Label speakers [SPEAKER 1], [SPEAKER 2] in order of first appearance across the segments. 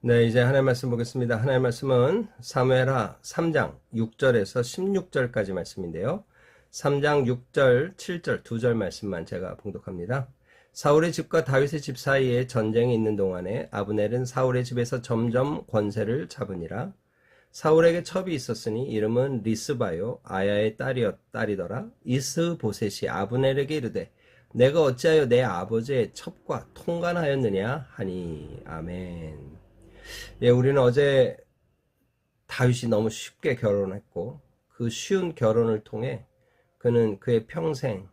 [SPEAKER 1] 네, 이제 하나님 말씀 보겠습니다. 하나님 말씀은 사무엘하 3장 6절에서 16절까지 말씀인데요. 3장 6절, 7절 두 절 말씀만 제가 봉독합니다. 사울의 집과 다윗의 집 사이에 전쟁이 있는 동안에 아브넬은 사울의 집에서 점점 권세를 잡으니라. 사울에게 첩이 있었으니 이름은 리스바요 아야의 딸이더라. 이스보셋이 아브넬에게 이르되 내가 어찌하여 내 아버지의 첩과 통간하였느냐 하니. 아멘. 예, 우리는 어제 다윗이 너무 쉽게 결혼했고 그 쉬운 결혼을 통해 그는 그의 평생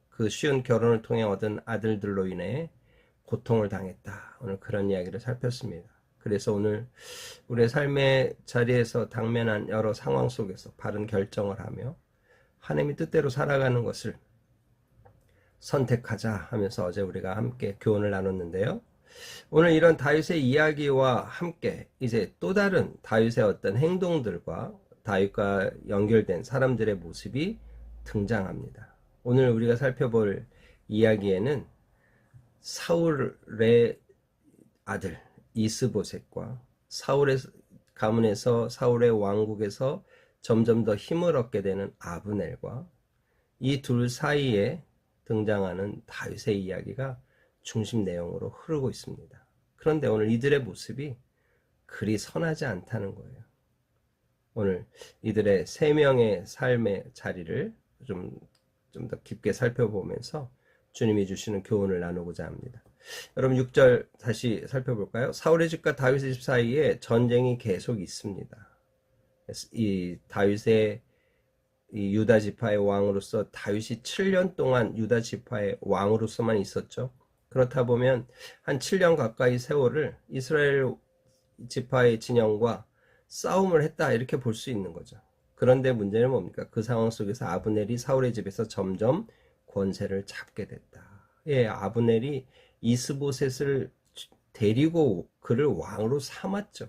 [SPEAKER 1] 그 쉬운 결혼을 통해 얻은 아들들로 인해 고통을 당했다. 오늘 그런 이야기를 살폈습니다. 그래서 오늘 우리의 삶의 자리에서 당면한 여러 상황 속에서 바른 결정을 하며 하나님의 뜻대로 살아가는 것을 선택하자 하면서 어제 우리가 함께 교훈을 나눴는데요. 오늘 이런 다윗의 이야기와 함께 이제 또 다른 다윗의 어떤 행동들과 다윗과 연결된 사람들의 모습이 등장합니다. 오늘 우리가 살펴볼 이야기에는 사울의 아들 이스보셋과 사울의 가문에서 사울의 왕국에서 점점 더 힘을 얻게 되는 아브넬과 이 둘 사이에 등장하는 다윗의 이야기가 중심 내용으로 흐르고 있습니다. 그런데 오늘 이들의 모습이 그리 선하지 않다는 거예요. 오늘 이들의 세 명의 삶의 자리를 좀 더 깊게 살펴보면서 주님이 주시는 교훈을 나누고자 합니다. 여러분 6절 다시 살펴볼까요? 사울의 집과 다윗의 집 사이에 전쟁이 계속 있습니다. 이 다윗의 이 유다 지파의 왕으로서 다윗이 7년 동안 유다 지파의 왕으로서만 있었죠. 그렇다 보면 한 7년 가까이 세월을 이스라엘 지파의 진영과 싸움을 했다 이렇게 볼 수 있는 거죠. 그런데 문제는 뭡니까? 그 상황 속에서 아브넬이 사울의 집에서 점점 권세를 잡게 됐다. 예, 아브넬이 이스보셋을 데리고 그를 왕으로 삼았죠.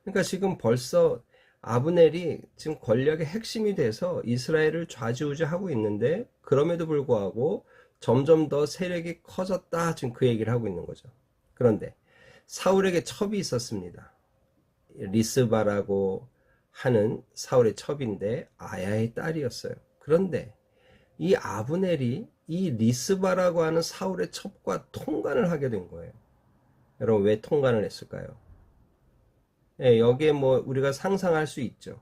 [SPEAKER 1] 그러니까 지금 벌써 아브넬이 지금 권력의 핵심이 돼서 이스라엘을 좌지우지하고 있는데 그럼에도 불구하고 점점 더 세력이 커졌다. 지금 그 얘기를 하고 있는 거죠. 그런데 사울에게 첩이 있었습니다. 리스바라고 하는 사울의 첩인데 아야의 딸이었어요. 그런데 이 아브넬이 이 리스바라고 하는 사울의 첩과 통간을 하게 된 거예요. 여러분 왜 통간을 했을까요? 예, 여기에 뭐 우리가 상상할 수 있죠.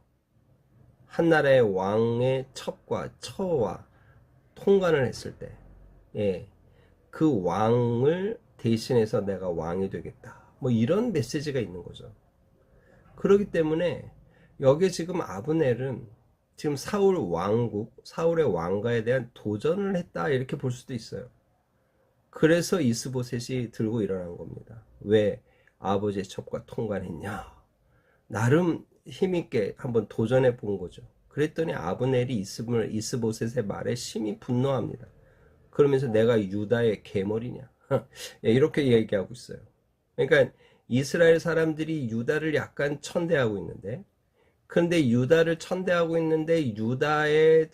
[SPEAKER 1] 한 나라의 왕의 첩과 처와 통간을 했을 때 예, 그 왕을 대신해서 내가 왕이 되겠다. 뭐 이런 메시지가 있는 거죠. 그렇기 때문에 여기에 지금 아브넬은 지금 사울 왕국, 사울의 왕가에 대한 도전을 했다 이렇게 볼 수도 있어요. 그래서 이스보셋이 들고 일어난 겁니다. 왜 아버지의 첩과 통관했냐? 나름 힘있게 한번 도전해 본 거죠. 그랬더니 아브넬이 이스보셋의 말에 심히 분노합니다. 그러면서 내가 유다의 계머리냐? 이렇게 얘기하고 있어요. 그러니까 이스라엘 사람들이 유다를 약간 천대하고 있는데, 그런데 유다를 천대하고 있는데 유다의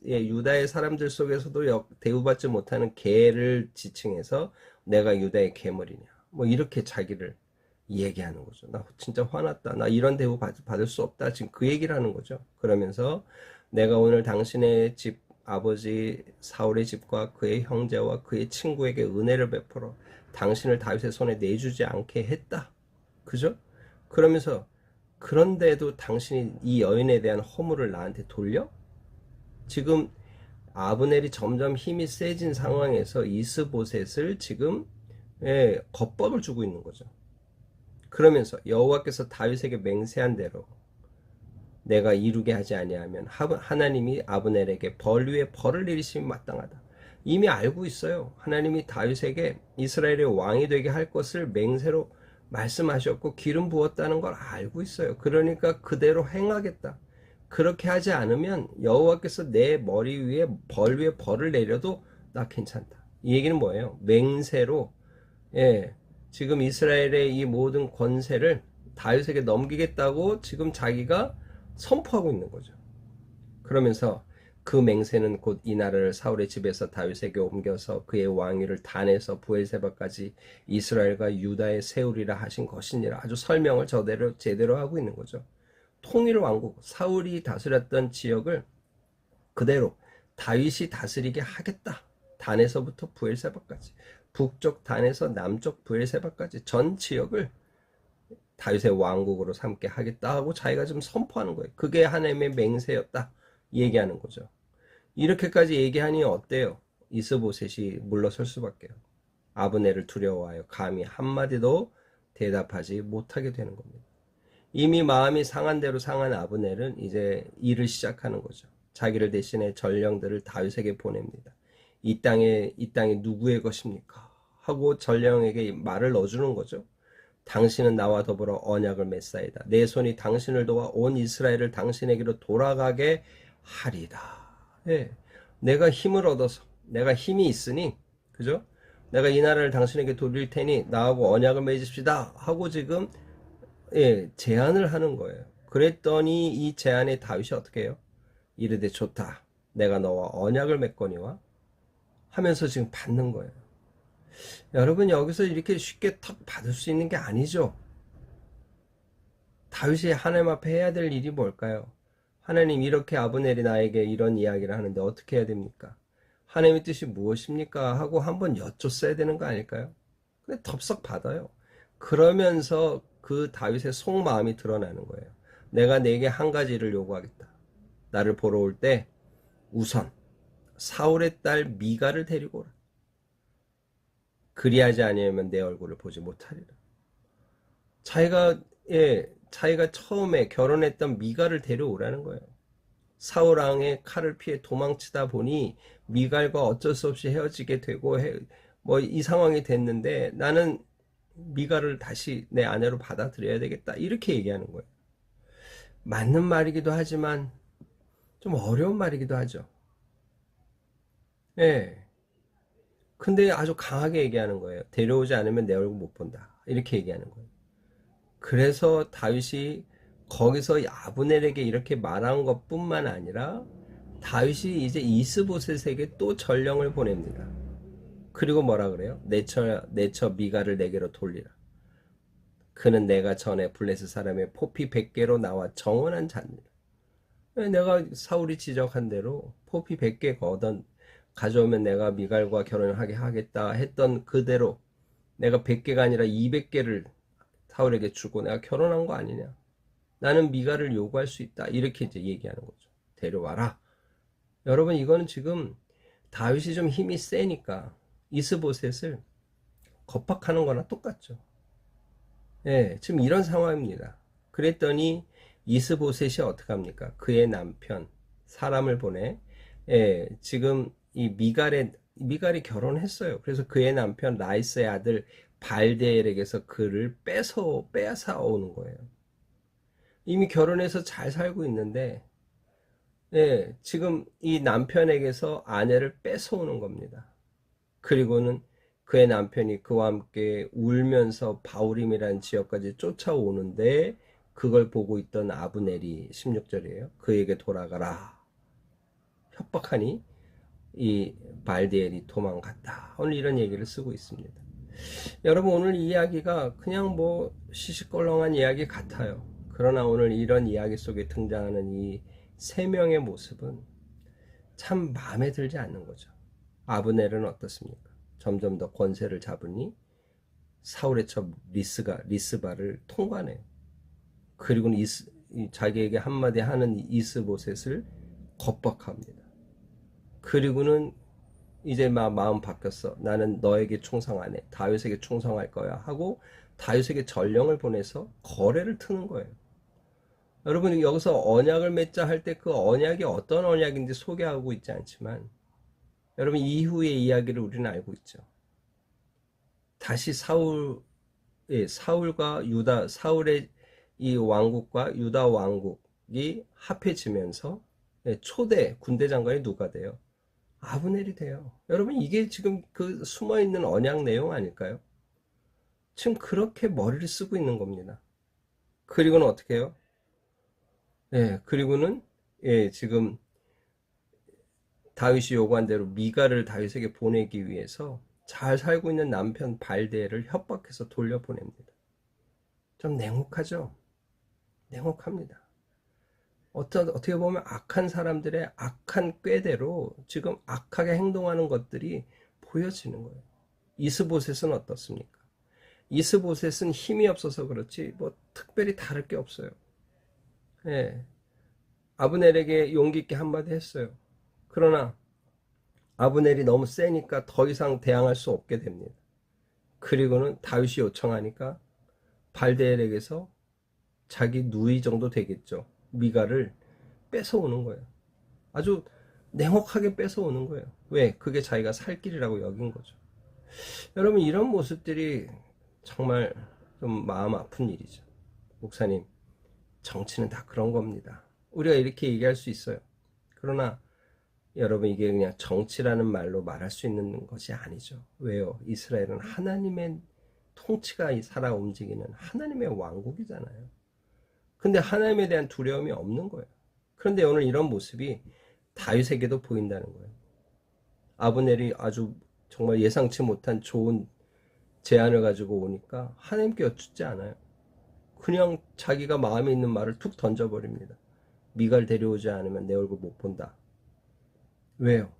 [SPEAKER 1] 유다의 사람들 속에서도 대우받지 못하는 개를 지칭해서 내가 유다의 계머리냐? 뭐 이렇게 자기를 얘기하는 거죠. 나 진짜 화났다. 나 이런 대우 받을 수 없다. 지금 그 얘기를 하는 거죠. 그러면서 내가 오늘 당신의 집 아버지 사울의 집과 그의 형제와 그의 친구에게 은혜를 베풀어 당신을 다윗의 손에 내주지 않게 했다. 그죠? 그러면서 그런데도 당신이 이 여인에 대한 허물을 나한테 돌려? 지금 아브넬이 점점 힘이 세진 상황에서 이스보셋을 지금 겁박을 주고 있는 거죠. 그러면서 여호와께서 다윗에게 맹세한 대로 내가 이루게 하지 아니하면 하나님이 아브넬에게 벌 위에 벌을 내리심이 마땅하다. 이미 알고 있어요. 하나님이 다윗에게 이스라엘의 왕이 되게 할 것을 맹세로 말씀하셨고 기름 부었다는 걸 알고 있어요. 그러니까 그대로 행하겠다. 그렇게 하지 않으면 여호와께서 내 머리 위에 벌을 내려도 나 괜찮다. 이 얘기는 뭐예요? 맹세로 지금 이스라엘의 이 모든 권세를 다윗에게 넘기겠다고 지금 자기가 선포하고 있는 거죠. 그러면서 그 맹세는 곧 이 나라를 사울의 집에서 다윗에게 옮겨서 그의 왕위를 단에서 부엘세바까지 이스라엘과 유다에 세우리라 하신 것이니라. 아주 설명을 제대로 하고 있는 거죠. 통일 왕국, 사울이 다스렸던 지역을 그대로 다윗이 다스리게 하겠다. 단에서부터 부엘세바까지, 북쪽 단에서 남쪽 부엘세바까지 전 지역을 다윗의 왕국으로 삼게 하겠다 하고 자기가 좀 선포하는 거예요. 그게 하나님의 맹세였다 얘기하는 거죠. 이렇게까지 얘기하니 어때요? 이스보셋이 물러설 수밖에요. 아브넬을 두려워하여 감히 한마디도 대답하지 못하게 되는 겁니다. 이미 마음이 상한 대로 상한 아브넬은 이제 일을 시작하는 거죠. 자기를 대신해 전령들을 다윗에게 보냅니다. 이 땅이 누구의 것입니까? 하고 전령에게 말을 넣어주는 거죠. 당신은 나와 더불어 언약을 맺사이다. 내 손이 당신을 도와 온 이스라엘을 당신에게로 돌아가게 하리다. 예. 내가 힘을 얻어서, 내가 힘이 있으니, 그죠? 내가 이 나라를 당신에게 돌릴 테니 나하고 언약을 맺읍시다 하고 지금 제안을 하는 거예요. 그랬더니 이 제안에 다윗이 어떻게 해요? 이르되 좋다. 내가 너와 언약을 맺거니와 하면서 지금 받는 거예요. 여러분, 여기서 이렇게 쉽게 턱 받을 수 있는 게 아니죠. 다윗이 하나님 앞에 해야 될 일이 뭘까요? 하나님, 이렇게 아브넬이 나에게 이런 이야기를 하는데 어떻게 해야 됩니까? 하나님의 뜻이 무엇입니까? 하고 한번 여쭙어야 되는 거 아닐까요? 근데 덥석 받아요. 그러면서 그 다윗의 속마음이 드러나는 거예요. 내가 네게 한 가지를 요구하겠다. 나를 보러 올 때 우선 사울의 딸 미가를 데리고 오라. 그리하지 아니하면 내 얼굴을 보지 못하리라. 자기가 처음에 결혼했던 미갈을 데려오라는 거예요. 사울 왕의 칼을 피해 도망치다 보니 미갈과 어쩔 수 없이 헤어지게 되고 뭐 이 상황이 됐는데 나는 미갈을 다시 내 아내로 받아들여야 되겠다. 이렇게 얘기하는 거예요. 맞는 말이기도 하지만 좀 어려운 말이기도 하죠. 예. 근데 아주 강하게 얘기하는 거예요. 데려오지 않으면 내 얼굴 못 본다. 이렇게 얘기하는 거예요. 그래서 다윗이 거기서 아브넬에게 이렇게 말한 것뿐만 아니라 다윗이 이제 이스보셋에게 또 전령을 보냅니다. 그리고 뭐라 그래요? 내처 미가를 내게로 돌리라. 그는 내가 전에 블레셋 사람의 포피 100개로 나와 정원한 자니라. 내가 사울이 지적한 대로 포피 100개 가져오면 내가 미갈과 결혼하게 하겠다 했던 그대로 내가 100개가 아니라 200개를 사울에게 주고 내가 결혼한 거 아니냐. 나는 미갈을 요구할 수 있다. 이렇게 이제 얘기하는 거죠. 데려와라. 여러분, 이거는 지금 다윗이 좀 힘이 세니까 이스보셋을 겁박하는 거나 똑같죠. 예, 지금 이런 상황입니다. 그랬더니 이스보셋이 어떻게 합니까? 그의 남편 사람을 보내 지금 이 미갈이 결혼했어요. 그래서 그의 남편 라이스의 아들 발데엘에게서 그를 빼앗아 오는 거예요. 이미 결혼해서 잘 살고 있는데 지금 이 남편에게서 아내를 뺏어오는 겁니다. 그리고는 그의 남편이 그와 함께 울면서 바우림이라는 지역까지 쫓아오는데 그걸 보고 있던 아브넬이 16절이에요. 그에게 돌아가라. 협박하니 이 발디엘이 도망갔다. 오늘 이런 얘기를 쓰고 있습니다. 여러분, 오늘 이야기가 그냥 뭐 시시껄렁한 이야기 같아요. 그러나 오늘 이런 이야기 속에 등장하는 이 세 명의 모습은 참 마음에 들지 않는 거죠. 아브넬은 어떻습니까? 점점 더 권세를 잡으니 사울의 첩 리스바를 통과해요. 그리고는 자기에게 한마디 하는 이스보셋을 겁박합니다. 그리고는 이제 마음 바뀌었어. 나는 너에게 충성 안 해. 다윗에게 충성할 거야. 하고 다윗에게 전령을 보내서 거래를 트는 거예요. 여러분, 여기서 언약을 맺자 할 때 그 언약이 어떤 언약인지 소개하고 있지 않지만 여러분, 이후의 이야기를 우리는 알고 있죠. 다시 사울과 사울의 이 왕국과 유다 왕국이 합해지면서 초대 군대 장관이 누가 돼요? 아브넬이 돼요. 여러분, 이게 지금 그 숨어있는 언약 내용 아닐까요? 지금 그렇게 머리를 쓰고 있는 겁니다. 그리고는 어떻게 해요? 그리고는 지금 다윗이 요구한 대로 미갈을 다윗에게 보내기 위해서 잘 살고 있는 남편 발데를 협박해서 돌려보냅니다. 좀 냉혹하죠? 냉혹합니다. 어떻게 보면 악한 사람들의 악한 꾀대로 지금 악하게 행동하는 것들이 보여지는 거예요. 이스보셋은 어떻습니까? 이스보셋은 힘이 없어서 그렇지 뭐 특별히 다를 게 없어요. 예. 아브넬에게 용기 있게 한마디 했어요. 그러나 아브넬이 너무 세니까 더 이상 대항할 수 없게 됩니다. 그리고는 다윗이 요청하니까 발데엘에게서 자기 누이 정도 되겠죠. 미갈을 뺏어오는 거예요. 아주 냉혹하게 뺏어오는 거예요. 왜? 그게 자기가 살 길이라고 여긴 거죠. 여러분, 이런 모습들이 정말 좀 마음 아픈 일이죠. 목사님, 정치는 다 그런 겁니다. 우리가 이렇게 얘기할 수 있어요. 그러나 여러분, 이게 그냥 정치라는 말로 말할 수 있는 것이 아니죠. 왜요? 이스라엘은 하나님의 통치가 살아 움직이는 하나님의 왕국이잖아요. 근데 하나님에 대한 두려움이 없는 거예요. 그런데 오늘 이런 모습이 다윗에게도 보인다는 거예요. 아브넬이 아주 정말 예상치 못한 좋은 제안을 가지고 오니까 하나님께 여쭙지 않아요. 그냥 자기가 마음에 있는 말을 툭 던져버립니다. 미갈 데려오지 않으면 내 얼굴 못 본다. 왜요?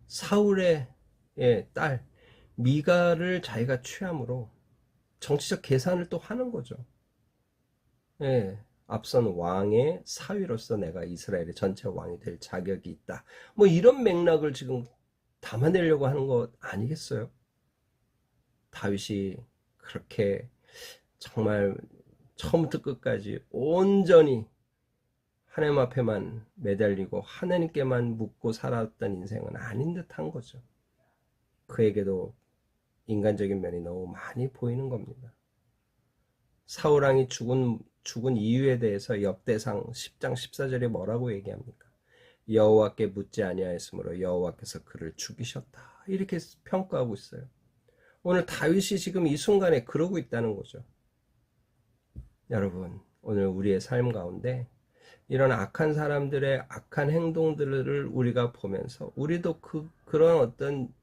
[SPEAKER 1] 사울의 딸 미갈을 자기가 취함으로 정치적 계산을 또 하는 거죠. 예, 앞선 왕의 사위로서 내가 이스라엘의 전체 왕이 될 자격이 있다. 뭐 이런 맥락을 지금 담아내려고 하는 것 아니겠어요? 다윗이 그렇게 정말 처음부터 끝까지 온전히 하나님 앞에만 매달리고 하나님께만 묻고 살았던 인생은 아닌 듯한 거죠. 그에게도 인간적인 면이 너무 많이 보이는 겁니다. 사울왕이 죽은 이유에 대해서 역대상 10장 14절에 뭐라고 얘기합니까? 여호와께 묻지 아니하였으므로 여호와께서 그를 죽이셨다. 이렇게 평가하고 있어요. 오늘 다윗이 지금 이 순간에 그러고 있다는 거죠. 여러분, 오늘 우리의 삶 가운데 이런 악한 사람들의 악한 행동들을 우리가 보면서 우리도 그런 어떤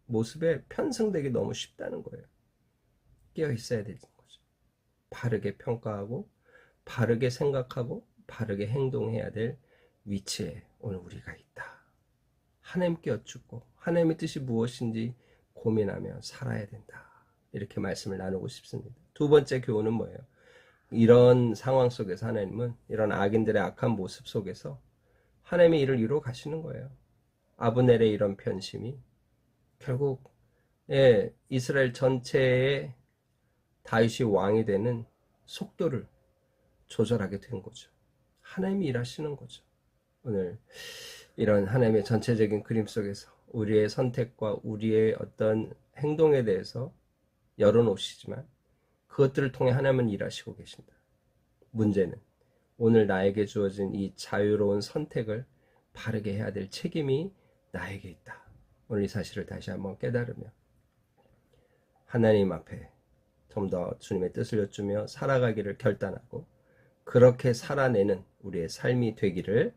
[SPEAKER 1] 모습에 편승되기 너무 쉽다는 거예요. 깨어 있어야 되는 거죠. 바르게 평가하고 바르게 생각하고 바르게 행동해야 될 위치에 오늘 우리가 있다. 하나님께 여쭙고 하나님의 뜻이 무엇인지 고민하며 살아야 된다. 이렇게 말씀을 나누고 싶습니다. 두 번째 교훈은 뭐예요? 이런 상황 속에서 하나님은 이런 악인들의 악한 모습 속에서 하나님의 일을 이루어 가시는 거예요. 아브넬의 이런 편심이 결국 이스라엘 전체의 다윗이 왕이 되는 속도를 조절하게 된 거죠. 하나님이 일하시는 거죠. 오늘 이런 하나님의 전체적인 그림 속에서 우리의 선택과 우리의 어떤 행동에 대해서 열어놓으시지만 그것들을 통해 하나님은 일하시고 계신다. 문제는 오늘 나에게 주어진 이 자유로운 선택을 바르게 해야 될 책임이 나에게 있다. 오늘 이 사실을 다시 한번 깨달으며 하나님 앞에 좀 더 주님의 뜻을 여쭈며 살아가기를 결단하고 그렇게 살아내는 우리의 삶이 되기를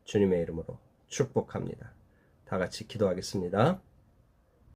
[SPEAKER 1] 주님의 이름으로 축복합니다. 다 같이 기도하겠습니다.